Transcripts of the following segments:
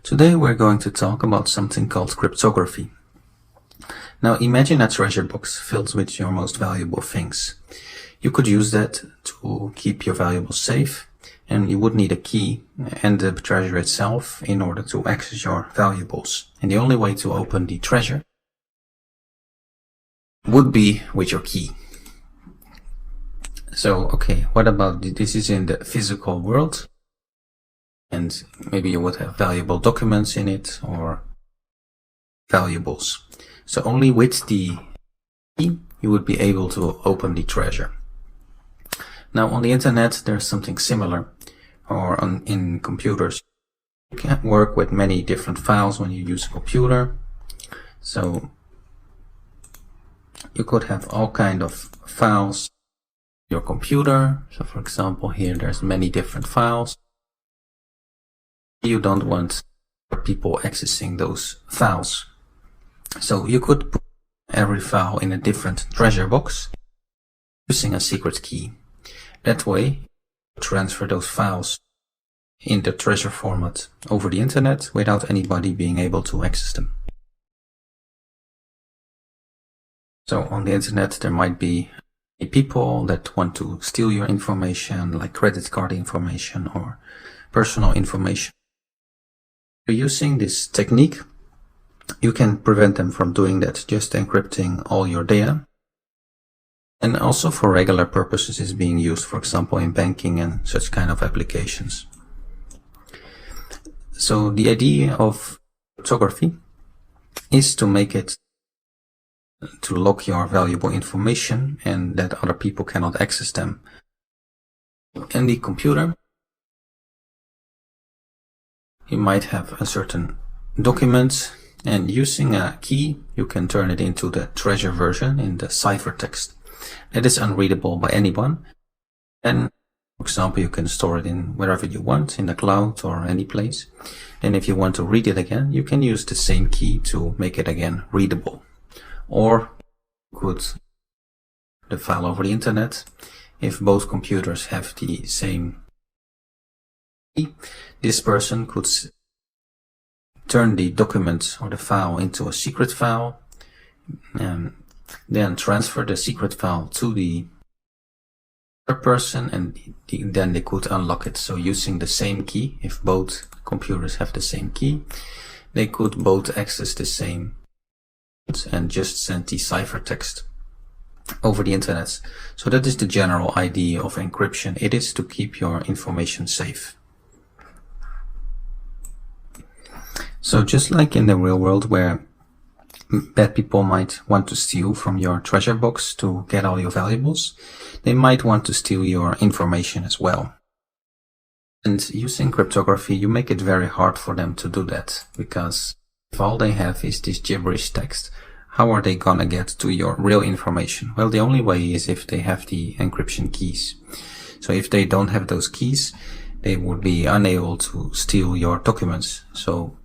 Today we're going to talk about something called cryptography. Now imagine a treasure box filled with your most valuable things. You could use that to keep your valuables safe, and you would need a key and the treasure itself in order to access your valuables. And the only way to open the treasure would be with your key. So, okay, what about this is in the physical world? And maybe you would have valuable documents in it or valuables. So only with the key you would be able to open the treasure. Now on the internet there's something similar, or in computers. You can work with many different files when you use a computer. So you could have all kind of files in your computer. So for example here there's many different files. You don't want people accessing those files. So you could put every file in a different treasure box using a secret key. That way, transfer those files in the treasure format over the internet without anybody being able to access them. So on the internet there might be people that want to steal your information, like credit card information or personal information. Using this technique, you can prevent them from doing that, just encrypting all your data. And also for regular purposes is being used, for example, in banking and such kind of applications. So the idea of cryptography is to make it to lock your valuable information and that other people cannot access them. In the computer, you might have a certain document, and using a key you can turn it into the treasure version in the ciphertext. That is unreadable by anyone, and for example you can store it in wherever you want, in the cloud or any place. And if you want to read it again, you can use the same key to make it again readable. Or you could the file over the internet. If both computers have the same key, this person could turn the document or the file into a secret file, then transfer the secret file to the other person, and then they could unlock it. So using the same key, if both computers have the same key, they could both access the same and just send the ciphertext over the internet. So that is the general idea of encryption. It is to keep your information safe. So just like in the real world where bad people might want to steal from your treasure box to get all your valuables, they might want to steal your information as well. And using cryptography, you make it very hard for them to do that, because if all they have is this gibberish text, how are they gonna get to your real information? Well, the only way is if they have the encryption keys. So if they don't have those keys, they would be unable to steal your documents. So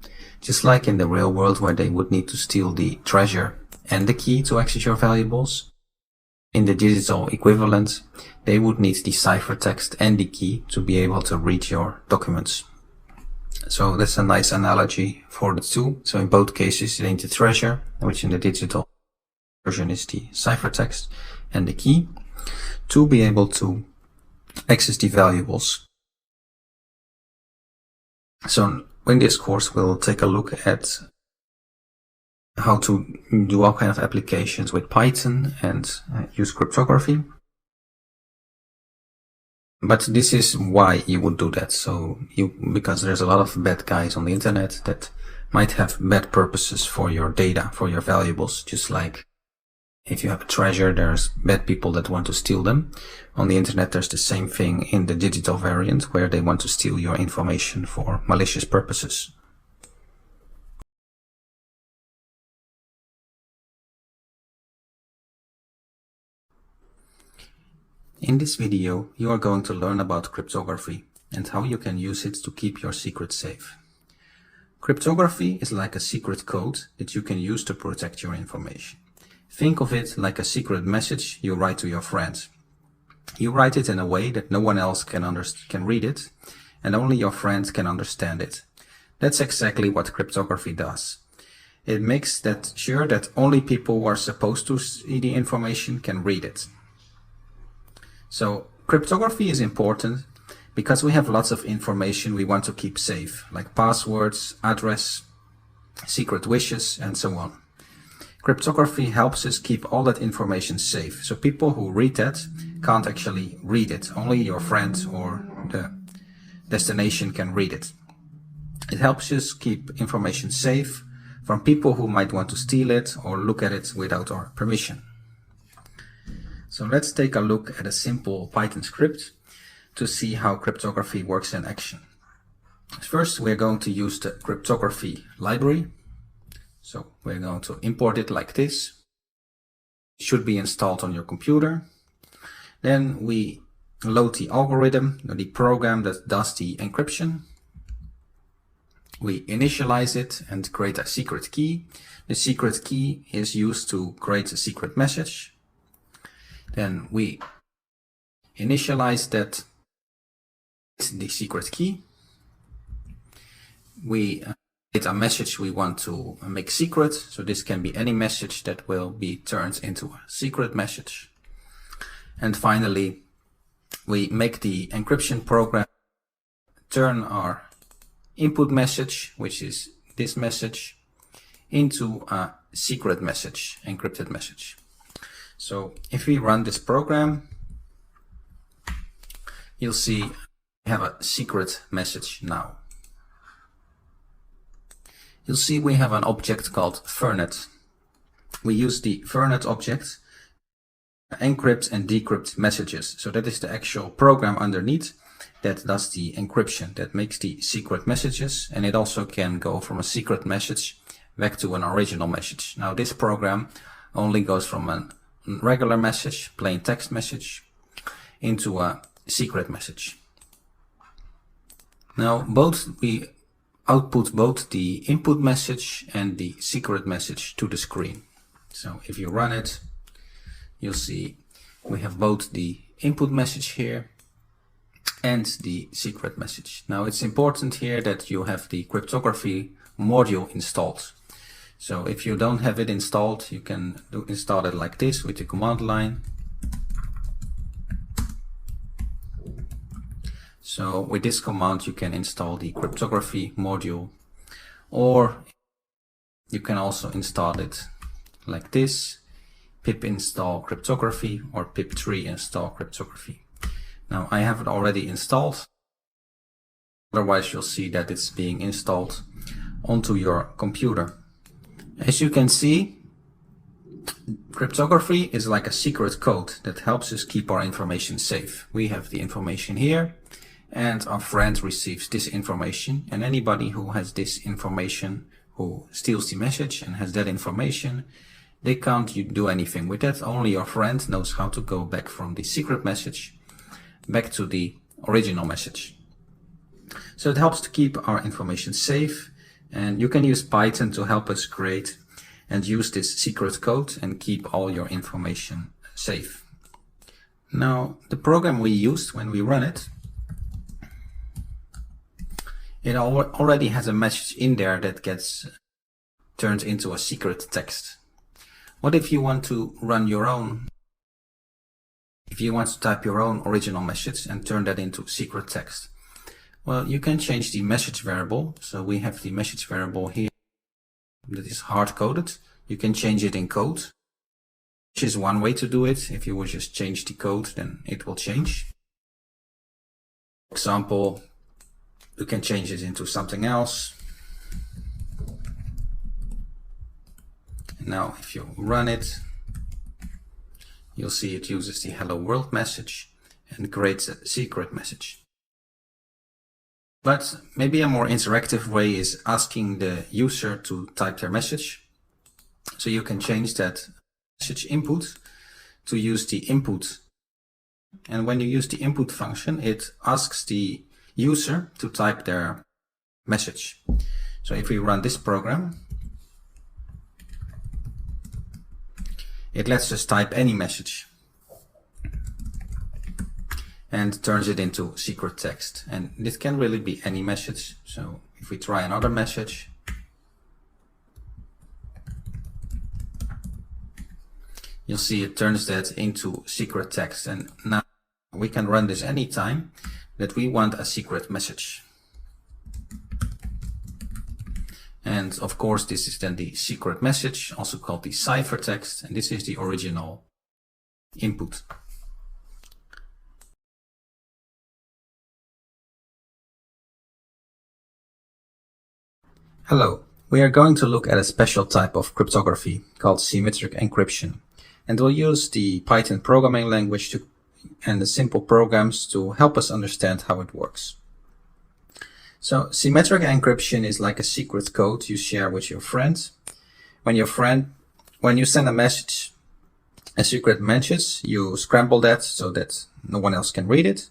just like in the real world where they would need to steal the treasure and the key to access your valuables, in the digital equivalent, they would need the ciphertext and the key to be able to read your documents. So that's a nice analogy for the two. So in both cases you need the treasure, which in the digital version is the ciphertext, and the key to be able to access the valuables. So in this course we'll take a look at how to do all kinds of applications with Python and use cryptography. But this is why you would do that. So because there's a lot of bad guys on the internet that might have bad purposes for your data, for your valuables. Just like if you have a treasure, there's bad people that want to steal them. On the internet there's the same thing in the digital variant, where they want to steal your information for malicious purposes. In this video, you are going to learn about cryptography and how you can use it to keep your secrets safe. Cryptography is like a secret code that you can use to protect your information. Think of it like a secret message you write to your friends. You write it in a way that no one else can read it, and only your friends can understand it. That's exactly what cryptography does. It makes sure that only people who are supposed to see the information can read it. So cryptography is important because we have lots of information we want to keep safe, like passwords, address, secret wishes, and so on. Cryptography helps us keep all that information safe, so people who read that can't actually read it. Only your friend or the destination can read it. It helps us keep information safe from people who might want to steal it or look at it without our permission. So let's take a look at a simple Python script to see how cryptography works in action. First, we're going to use the cryptography library. So we're going to import it like this. It should be installed on your computer. Then we load the algorithm, the program that does the encryption. We initialize it and create a secret key. The secret key is used to create a secret message. Then we initialize that the secret key. We create a message we want to make secret. So this can be any message that will be turned into a secret message. And finally, we make the encryption program turn our input message, which is this message, into a secret message, encrypted message. So if we run this program, you'll see we have a secret message now. You'll see we have an object called fernet. We use the fernet object to encrypt and decrypt messages. So that is the actual program underneath that does the encryption, that makes the secret messages, and it also can go from a secret message back to an original message. Now this program only goes from a regular message, plain text message, into a secret message. Now we output both the input message and the secret message to the screen. So if you run it, you'll see we have both the input message here and the secret message. Now it's important here that you have the cryptography module installed. So if you don't have it installed, you can install it like this with the command line. So with this command you can install the cryptography module, or you can also install it like this: pip install cryptography or pip3 install cryptography. Now I have it already installed. Otherwise you'll see that it's being installed onto your computer. As you can see, cryptography is like a secret code that helps us keep our information safe. We have the information here, and our friend receives this information, and anybody who has this information, who steals the message and has that information, they can't do anything with that. Only your friend knows how to go back from the secret message back to the original message. So it helps to keep our information safe, and you can use Python to help us create and use this secret code and keep all your information safe. Now the program we used when we run it, it already has a message in there that gets turned into a secret text. What if you want to run your own? If you want to type your own original message and turn that into secret text, well, you can change the message variable. So we have the message variable here that is hard-coded. You can change it in code, which is one way to do it. If you would just change the code, then it will change. For example, you can change it into something else. And now if you run it, you'll see it uses the hello world message and creates a secret message. But maybe a more interactive way is asking the user to type their message. So you can change that message input to use the input. And when you use the input function, it asks the user to type their message. So if we run this program, it lets us type any message and turns it into secret text. And this can really be any message. So if we try another message, you'll see it turns that into secret text. And now we can run this anytime that we want a secret message. And of course, this is then the secret message, also called the ciphertext, and this is the original input. Hello, we are going to look at a special type of cryptography called symmetric encryption, and we'll use the Python programming language and the simple programs to help us understand how it works. So symmetric encryption is like a secret code you share with your friend. When you send a message, a secret message, you scramble that so that no one else can read it.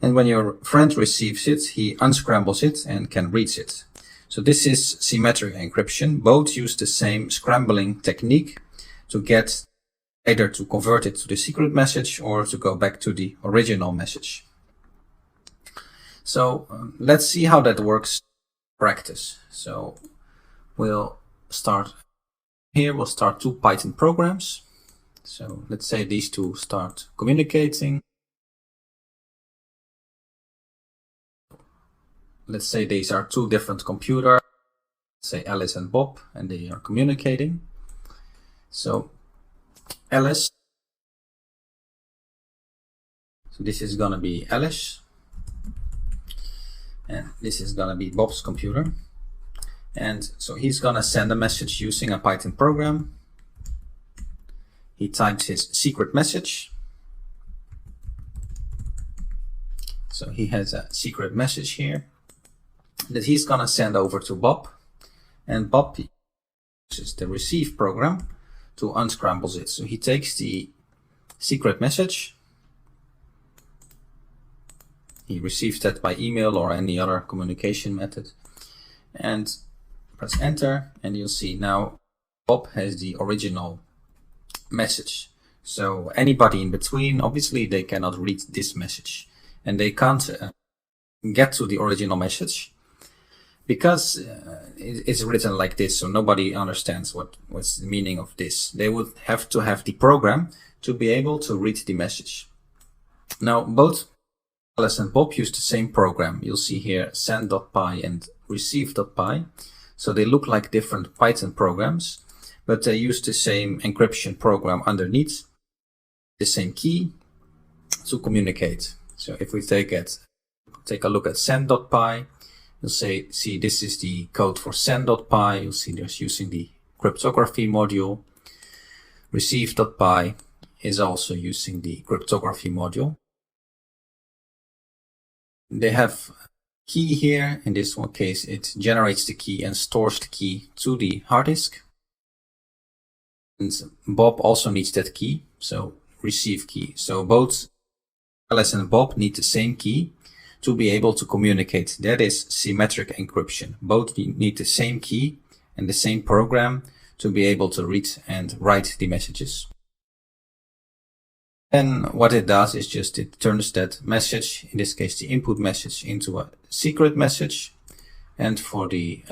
And when your friend receives it, he unscrambles it and can read it. So this is symmetric encryption. Both use the same scrambling technique to get either to convert it to the secret message or to go back to the original message. So let's see how that works in practice. So we'll start here. We'll start two Python programs. So let's say these two start communicating. Let's say these are two different computers, say Alice and Bob, and they are communicating. So Alice, so this is gonna be Alice, and this is gonna be Bob's computer. And so he's gonna send a message using a Python program. He types his secret message. So he has a secret message here that he's gonna send over to Bob, and Bob uses the receive program to unscramble it. So he takes the secret message, he receives that by email or any other communication method, and press enter, and you'll see now Bob has the original message. So anybody in between, obviously they cannot read this message, and they can't get to the original message because it's written like this, so nobody understands what's the meaning of this. They would have to have the program to be able to read the message. Now both Alice and Bob use the same program. You'll see here send.py and receive.py. So they look like different Python programs, but they use the same encryption program underneath, the same key to communicate. So if we take a look at send.py, you'll see this is the code for send.py. You'll see there's using the cryptography module. Receive.py is also using the cryptography module. They have key here. In this one case, it generates the key and stores the key to the hard disk. And Bob also needs that key, so receive key. So both Alice and Bob need the same key to be able to communicate. That is symmetric encryption. Both need the same key and the same program to be able to read and write the messages. And what it does is just it turns that message, in this case the input message, into a secret message. And for the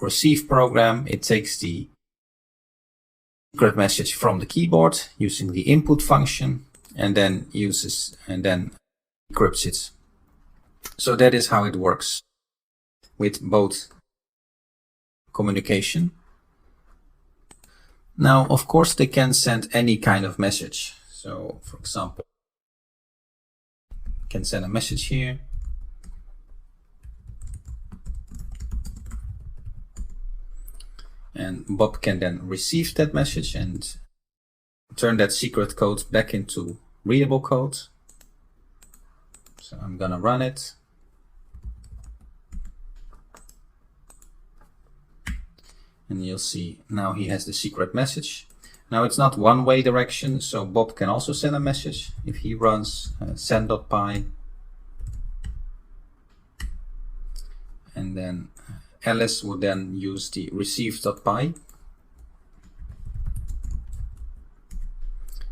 receive program, it takes the secret message from the keyboard using the input function and then decrypts it. So that is how it works with both communication. Now, of course, they can send any kind of message. So, for example, can send a message here. And Bob can then receive that message and turn that secret code back into readable code. So I'm gonna run it. And you'll see now he has the secret message. Now it's not one-way direction, so Bob can also send a message. If he runs send.py, and then Alice would then use the receive.py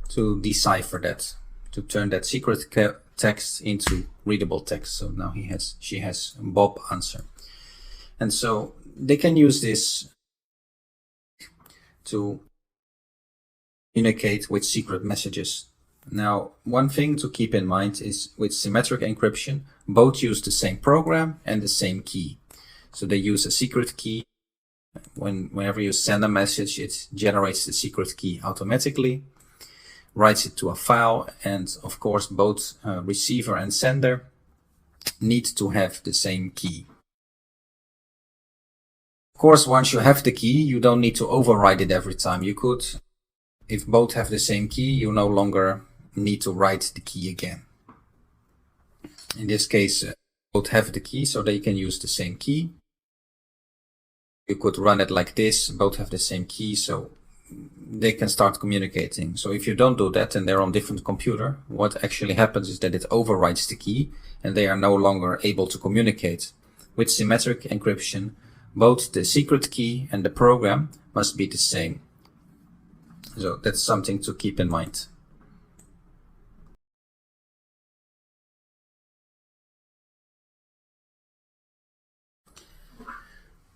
to decipher that, to turn that secret text into readable text. So now she has Bob answer. And so they can use this to communicate with secret messages. Now, one thing to keep in mind is with symmetric encryption, both use the same program and the same key. So they use a secret key. Whenever you send a message, it generates the secret key automatically, writes it to a file, and of course both receiver and sender need to have the same key. Of course, once you have the key, you don't need to override it every time. You could, if both have the same key, you no longer need to write the key again. In this case, both have the key, so they can use the same key. You could run it like this, both have the same key, so they can start communicating. So if you don't do that and they're on different computer, what actually happens is that it overwrites the key and they are no longer able to communicate. With symmetric encryption, both the secret key and the program must be the same. So that's something to keep in mind.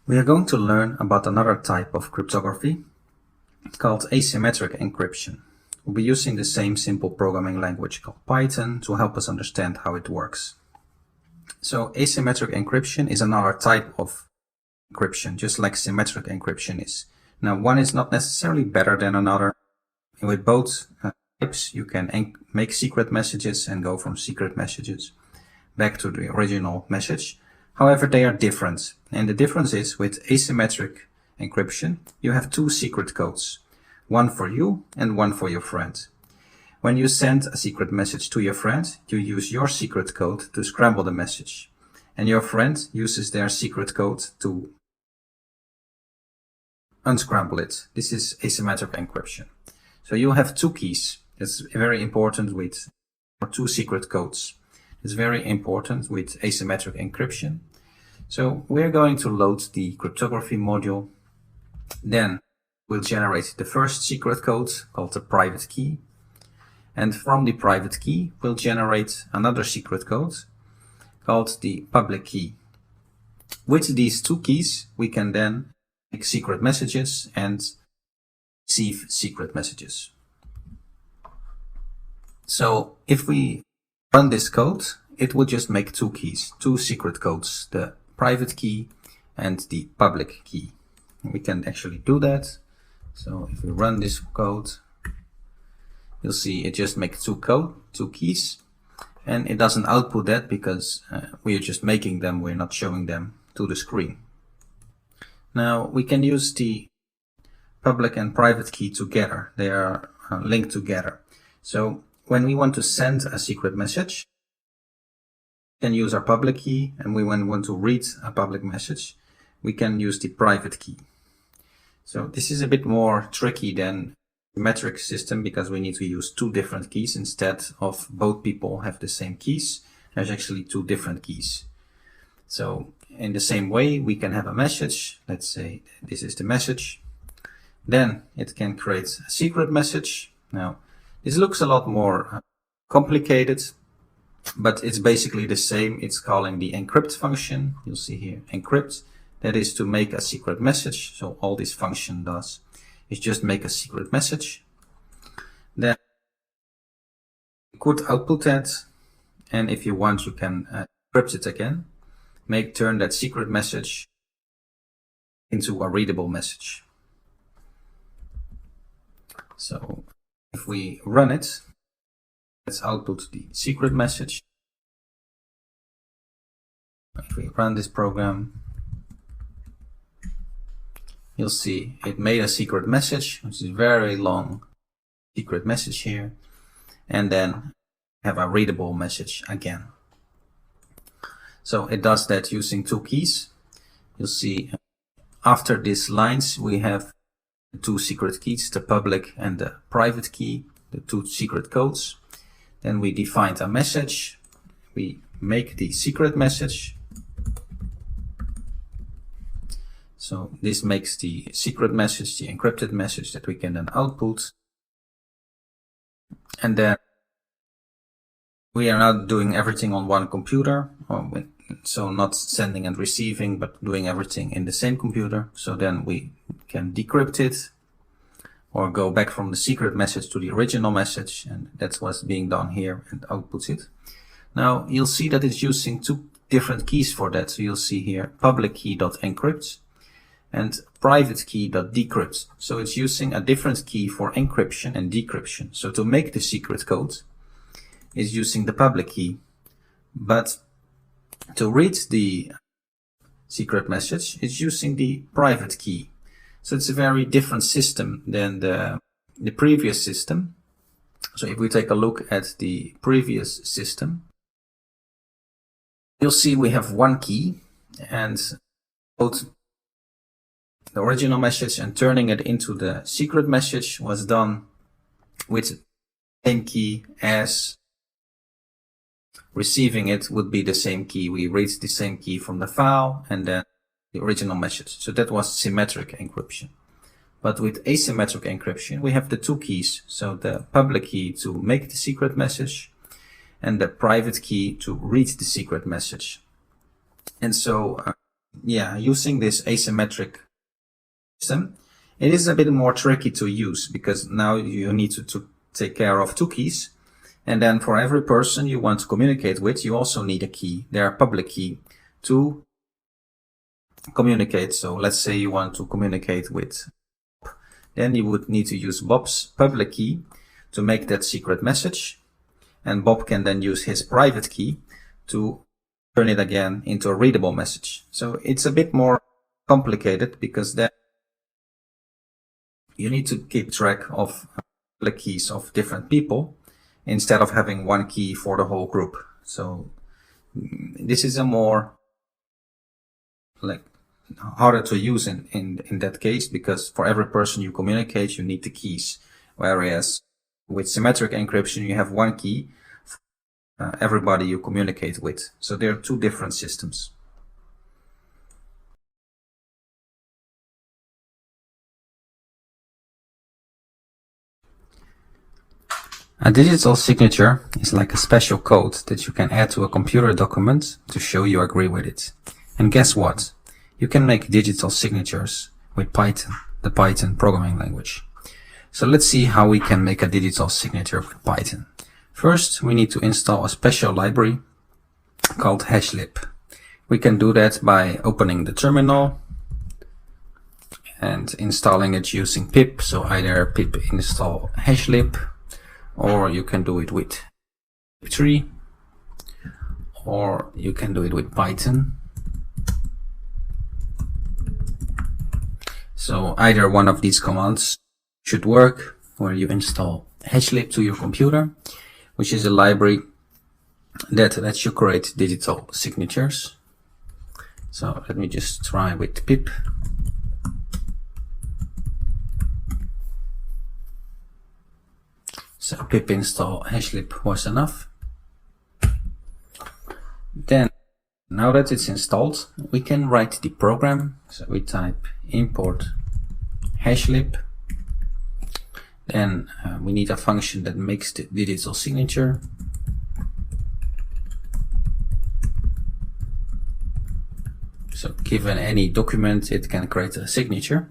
We are going to learn about another type of cryptography called asymmetric encryption. We'll be using the same simple programming language called Python to help us understand how it works. So asymmetric encryption is another type of encryption, just like symmetric encryption is. Now, one is not necessarily better than another. With both types, you can make secret messages and go from secret messages back to the original message. However, they are different. And the difference is with asymmetric encryption, you have two secret codes, one for you and one for your friend. When you send a secret message to your friend, you use your secret code to scramble the message. And your friend uses their secret code to unscramble it. This is asymmetric encryption. So you have two keys. It's very important with two secret codes. It's very important with asymmetric encryption. So we're going to load the cryptography module. Then we'll generate the first secret code called the private key. And from the private key, we'll generate another secret code called the public key. With these two keys, we can then make secret messages and receive secret messages. So if we run this code, it will just make two keys, two secret codes, the private key and the public key. We can actually do that. So if we run this code, you'll see it just makes two keys, and it doesn't output that because we are just making them, we're not showing them to the screen. Now we can use the public and private key together. They are linked together. So when we want to send a secret message, we can use our public key, and when we want to read a public message, we can use the private key. So this is a bit more tricky than the metric system because we need to use two different keys instead of both people have the same keys. There's actually two different keys. So in the same way, we can have a message. Let's say this is the message. Then it can create a secret message. Now, this looks a lot more complicated, but it's basically the same. It's calling the encrypt function. You'll see here, encrypt. That is to make a secret message. So all this function does is just make a secret message. Then you could output that. And if you want, you can encrypt it again. Turn that secret message into a readable message. So if we run it, let's output the secret message. If we run this program, you'll see it made a secret message, which is a very long secret message here, and then have a readable message again. So it does that using two keys. You'll see after these lines we have the two secret keys, the public and the private key, the two secret codes. Then we defined a message. We make the secret message. So this makes the secret message, the encrypted message that we can then output. And then we are now doing everything on one computer. so not sending and receiving, but doing everything in the same computer. So then we can decrypt it or go back from the secret message to the original message, and that's what's being done here, and outputs it. Now you'll see that it's using two different keys for that. So you'll see here public key.encrypt and private key.decrypt. So it's using a different key for encryption and decryption. So to make the secret code is using the public key, but to read the secret message it's using the private key. So it's a very different system than the previous system. So if we take a look at the previous system, you'll see we have one key, and both the original message and turning it into the secret message was done with the same key as receiving it would be the same key. We read the same key from the file and then the original message. So that was symmetric encryption. But with asymmetric encryption, we have the two keys. So the public key to make the secret message and the private key to read the secret message. And so, using this asymmetric system, it is a bit more tricky to use because now you need to take care of two keys. And then for every person you want to communicate with, you also need a key, their public key, to communicate. So let's say you want to communicate with Bob, then you would need to use Bob's public key to make that secret message. And Bob can then use his private key to turn it again into a readable message. So it's a bit more complicated because then you need to keep track of public keys of different people instead of having one key for the whole group. So this is a more harder to use in that case, because for every person you communicate you need the keys, whereas with symmetric encryption you have one key for everybody you communicate with. So there are two different systems. A digital signature is like a special code that you can add to a computer document to show you agree with it. And guess what? You can make digital signatures with Python, the Python programming language. So let's see how we can make a digital signature with Python. First, we need to install a special library called hashlib. We can do that by opening the terminal and installing it using pip. So either pip install hashlib, or you can do it with pip3, or you can do it with Python. So either one of these commands should work, where you install hashlib to your computer, which is a library that lets you create digital signatures. So let me just try with pip. So pip install hashlib was enough. Then, now that it's installed, we can write the program. So we type import hashlib. Then we need a function that makes the digital signature. So given any document, it can create a signature.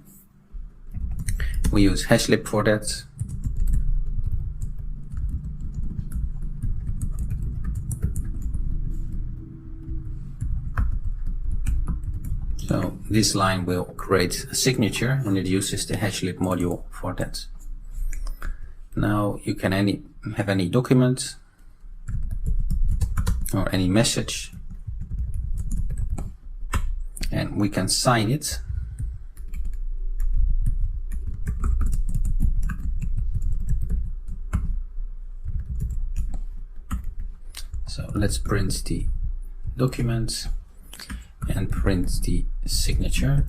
We use hashlib for that. So this line will create a signature, and it uses the hashlib module for that. Now you can have any document or any message, and we can sign it. So let's print the document and print the signature.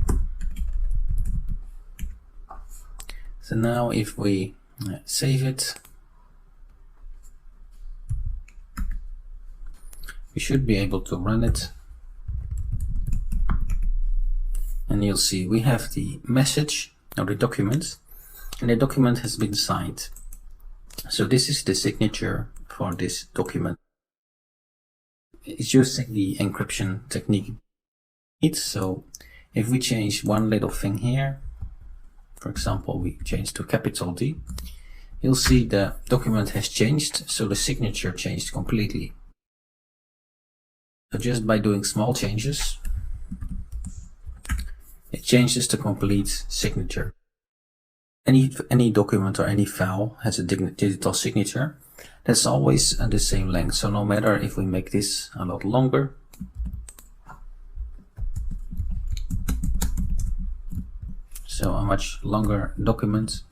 So now if we save it, we should be able to run it, and you'll see we have the message or the document, and the document has been signed. So this is the signature for this document. it's using the encryption technique. So if we change one little thing here, for example, we change to capital D, you'll see the document has changed, so the signature changed completely. So just by doing small changes, it changes the complete signature. Any document or any file has a digital signature that's always the same length. So no matter if we make this a lot longer, so a much longer document,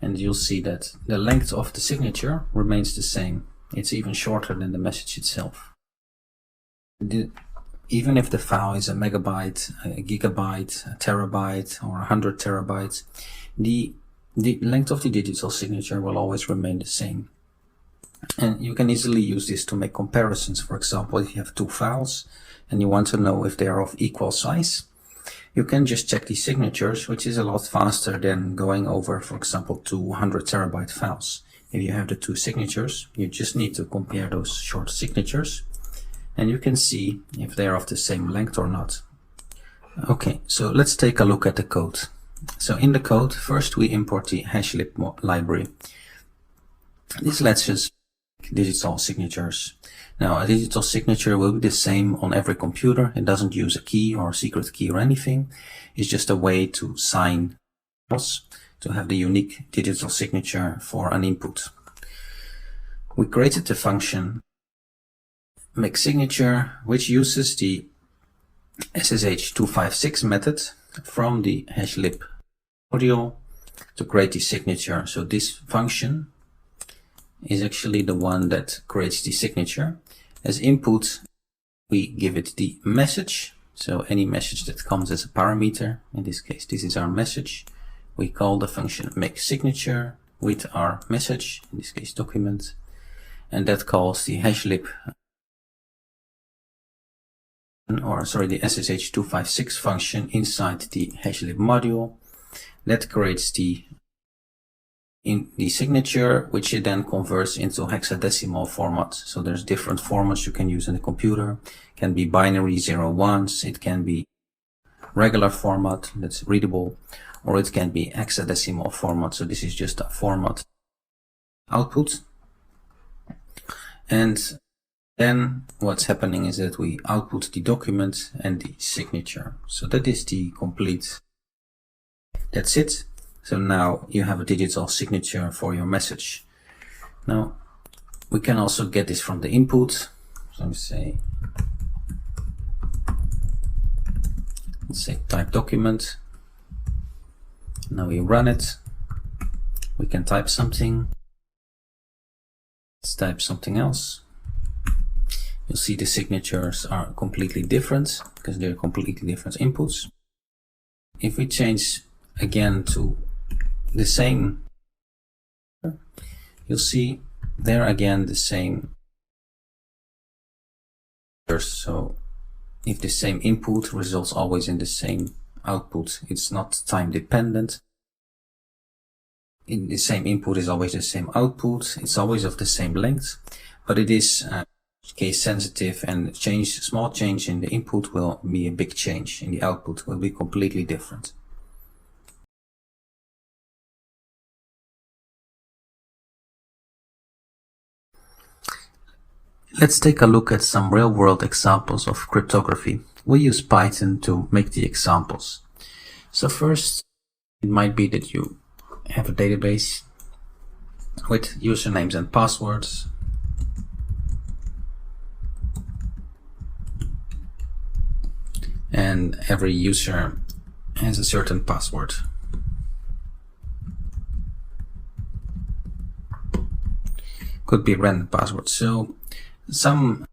and you'll see that the length of the signature remains the same. It's even shorter than the message itself. Even if the file is a megabyte, a gigabyte, a terabyte, or 100 terabytes, the length of the digital signature will always remain the same. And you can easily use this to make comparisons. For example, if you have two files and you want to know if they are of equal size, you can just check the signatures, which is a lot faster than going over, for example, 200 terabyte files. If you have the two signatures, you just need to compare those short signatures, and you can see if they are of the same length or not. Okay, so let's take a look at the code. So in the code, first we import the hashlib library. This lets us make digital signatures. Now, a digital signature will be the same on every computer. It doesn't use a key or a secret key or anything. It's just a way to sign files, to have the unique digital signature for an input. We created the function make signature, which uses the SSH256 method from the hashlib module to create the signature. So this function is actually the one that creates the signature. As input, we give it the message. So any message that comes as a parameter, in this case, this is our message. We call the function make signature with our message, in this case, document, and that calls the hashlib, the SSH256 function inside the hashlib module that creates the signature, which it then converts into hexadecimal format. So there's different formats you can use in the computer. It can be binary 0-1s, it can be regular format that's readable, or it can be hexadecimal format. So this is just a format output. And then what's happening is that we output the document and the signature. So that is the complete. That's it. So now you have a digital signature for your message. Now we can also get this from the input. So let's say type document. Now we run it. We can type something. Let's type something else. You'll see the signatures are completely different because they're completely different inputs. If we change again to the same, you'll see there again the same. So if the same input results always in the same output, it's not time dependent. In the same input is always the same output. It's always of the same length, but it is case sensitive, and small change in the input will be a big change in the output, will be completely different. Let's take a look at some real-world examples of cryptography. We use Python to make the examples. So first, it might be that you have a database with usernames and passwords. And every user has a certain password. Could be random password. So some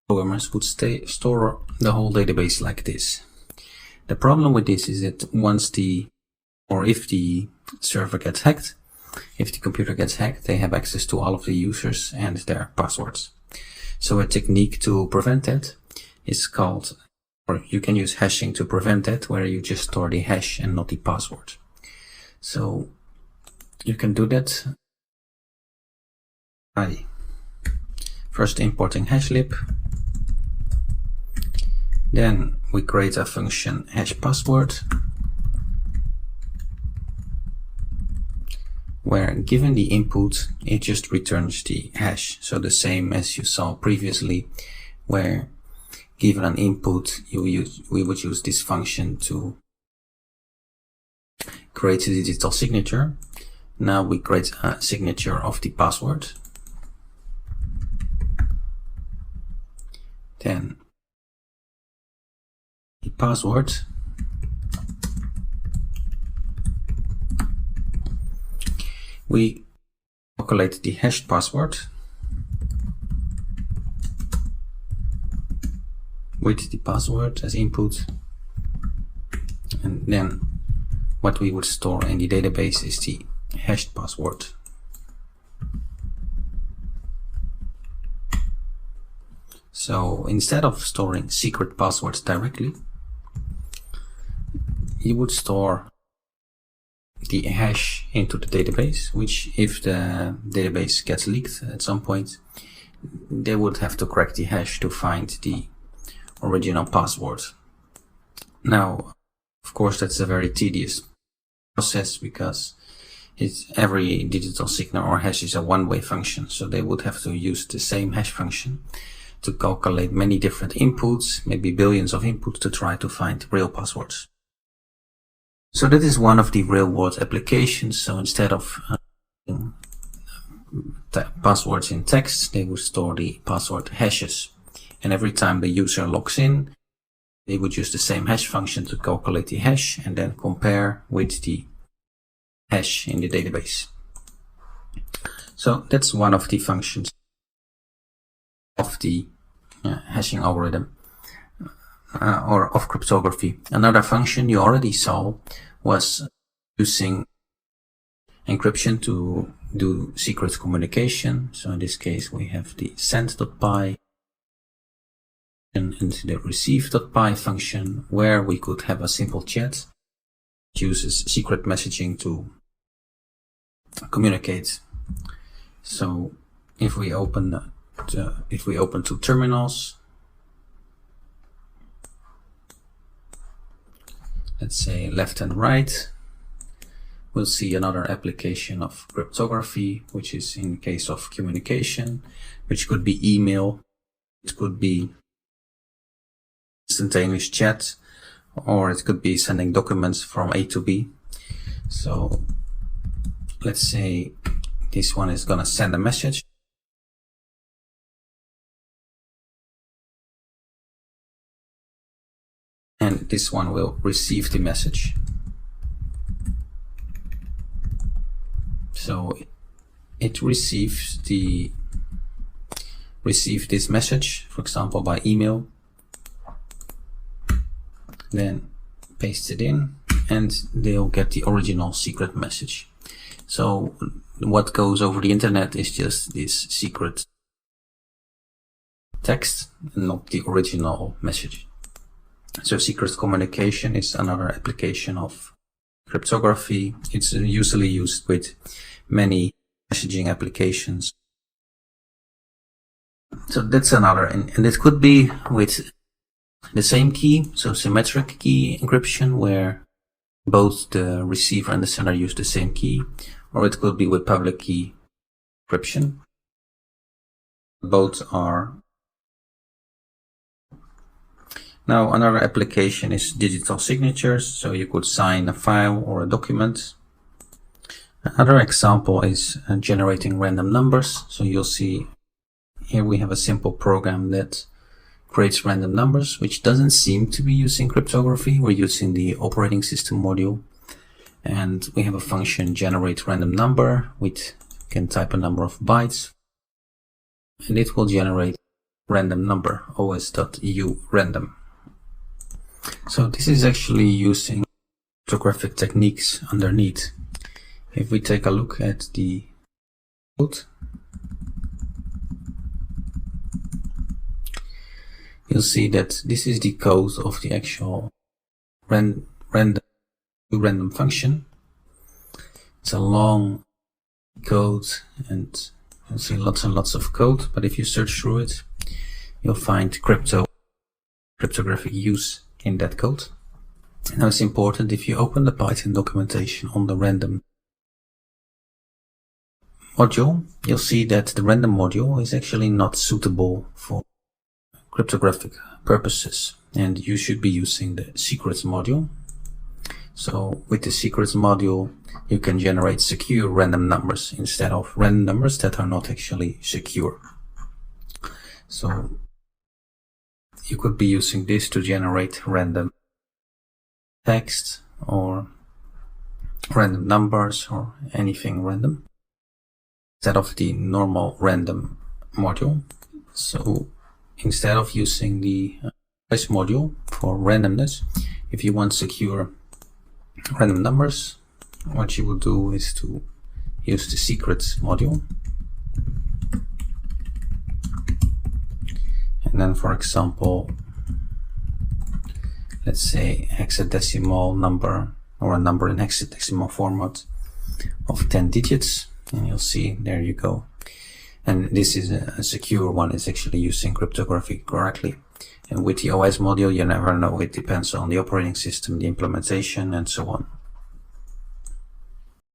programmers would store the whole database like this. The problem with this is that if the server gets hacked, if the computer gets hacked, they have access to all of the users and their passwords. So a technique to prevent that is called, or you can use hashing to prevent that, where you just store the hash and not the password. So you can do that by first importing hashlib, Then we create a function hash password, where given the input, it just returns the hash. So the same as you saw previously, where given an input, we would use this function to create a digital signature. Now we create a signature of the password. Then the password. We calculate the hashed password with the password as input, and then what we would store in the database is the hashed password. So instead of storing secret passwords directly, you would store the hash into the database, which if the database gets leaked at some point, they would have to crack the hash to find the original password. Now, of course, that's a very tedious process because every digital signal or hash is a one-way function, so they would have to use the same hash function to calculate many different inputs, maybe billions of inputs, to try to find real passwords. So that is one of the real-world applications. So instead of passwords in text, they would store the password hashes, and every time the user logs in, they would use the same hash function to calculate the hash and then compare with the hash in the database. So that's one of the functions of the hashing algorithm or of cryptography. Another function you already saw was using encryption to do secret communication. So in this case we have the send.py and the receive.py function, where we could have a simple chat. It uses secret messaging to communicate. So if we open two terminals, let's say left and right, we'll see another application of cryptography, which is in case of communication, which could be email, it could be instantaneous chat, or it could be sending documents from A to B. So let's say this one is gonna send a message. And this one will receive the message. So it receives this message, for example, by email, then paste it in, and they'll get the original secret message. So what goes over the internet is just this secret text, and not the original message. So secret communication is another application of cryptography. It's usually used with many messaging applications. So that's another, and it could be with the same key, so symmetric key encryption, where both the receiver and the sender use the same key, or it could be with public key encryption. Both are. Now another application is digital signatures, so you could sign a file or a document. Another example is generating random numbers. So you'll see here we have a simple program that creates random numbers, which doesn't seem to be using cryptography. We're using the operating system module, and we have a function generate random number, which can type a number of bytes, and it will generate random number, os.u random. So this is actually using cryptographic techniques underneath. If we take a look at the code, you'll see that this is the code of the actual random function. It's a long code, and you'll see lots and lots of code, but if you search through it, you'll find crypto cryptographic use in that code. Now it's important, if you open the Python documentation on the random module, you'll see that the random module is actually not suitable for cryptographic purposes, and you should be using the secrets module. So with the secrets module, you can generate secure random numbers instead of random numbers that are not actually secure. So you could be using this to generate random text or random numbers or anything random instead of the normal random module. So instead of using the this module for randomness, if you want secure random numbers, what you will do is to use the secrets module. And then, for example, let's say hexadecimal number, or a number in hexadecimal format of 10 digits, and you'll see, there you go. And this is a secure one, it's actually using cryptography correctly. And with the OS module, you never know, it depends on the operating system, the implementation, and so on.